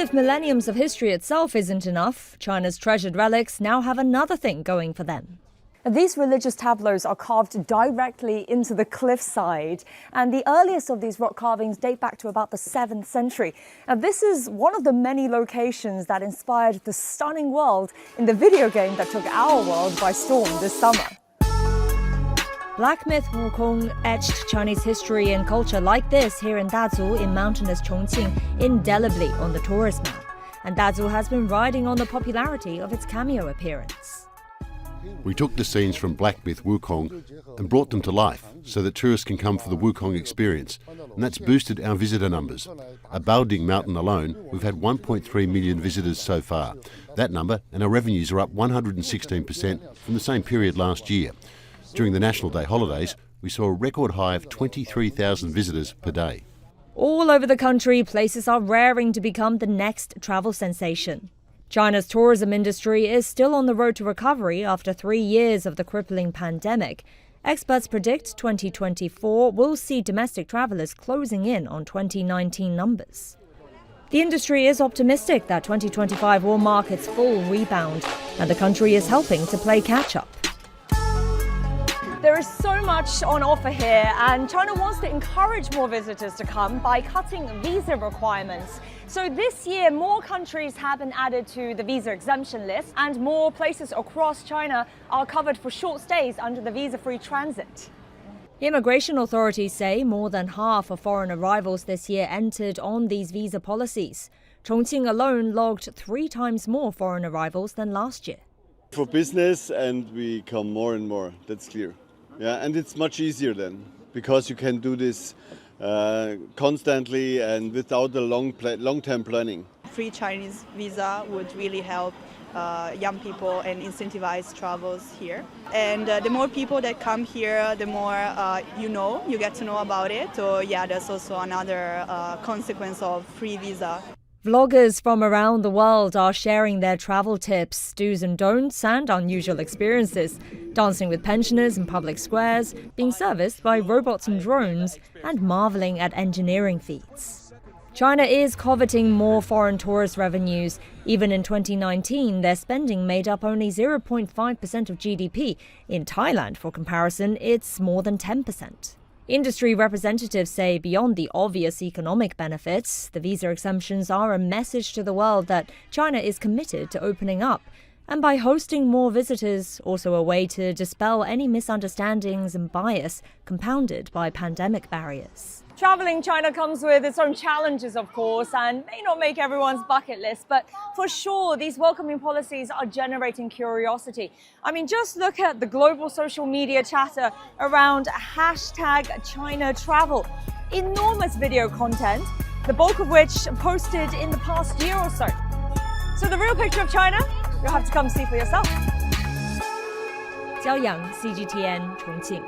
if millenniums of history itself isn't enough, China's treasured relics now have another thing going for them. These religious tableaus are carved directly into the cliffside, and the earliest of these rock carvings date back to about the 7th century. Now, this is one of the many locations that inspired the stunning world in the video game that took our world by storm this summer. Black myth Wukong etched Chinese history and culture like this here in Dazhou in mountainous Chongqing indelibly on the tourist map, and Dazhou has been riding on the popularity of its cameo appearance. We took the scenes from Black Myth Wukong and brought them to life so that tourists can come for the Wukong experience, and that's boosted our visitor numbers. At Baoding Mountain alone, we've had 1.3 million visitors so far. That number and our revenues are up 116% from the same period last year. During the National Day holidays, we saw a record high of 23,000 visitors per day. All over the country, places are raring to become the next travel sensation. China's tourism industry is still on the road to recovery after 3 years of the crippling pandemic. Experts predict 2024 will see domestic travelers closing in on 2019 numbers. The industry is optimistic that 2025 will mark its full rebound, and the country is helping to play catch-up. There is so much on offer here, and China wants to encourage more visitors to come by cutting visa requirements. So this year, more countries have been added to the visa exemption list, and more places across China are covered for short stays under the visa-free transit. Immigration authorities say more than half of foreign arrivals this year entered on these visa policies. Chongqing alone logged 3 times more foreign arrivals than last year. For business, and we come more and more, that's clear. Yeah, and it's much easier then, because you can do this constantly and without a long-term planning. Free Chinese visa would really help young people and incentivize travels here. And the more people that come here, the more you get to know about it. So yeah, there's also another consequence of free visa. Vloggers from around the world are sharing their travel tips, do's and don'ts, and unusual experiences, dancing with pensioners in public squares, being serviced by robots and drones, and marveling at engineering feats. China is coveting more foreign tourist revenues. Even in 2019, their spending made up only 0.5% of GDP. In Thailand, for comparison, it's more than 10%. Industry representatives say beyond the obvious economic benefits, the visa exemptions are a message to the world that China is committed to opening up. And by hosting more visitors, also a way to dispel any misunderstandings and bias compounded by pandemic barriers. Traveling China comes with its own challenges, of course, and may not make everyone's bucket list, but for sure, these welcoming policies are generating curiosity. I mean, just look at the global social media chatter around #ChinaTravel. Enormous video content, the bulk of which posted in the past year or so. So the real picture of China, you'll have to come see for yourself. Jiao Yang, CGTN, Chongqing.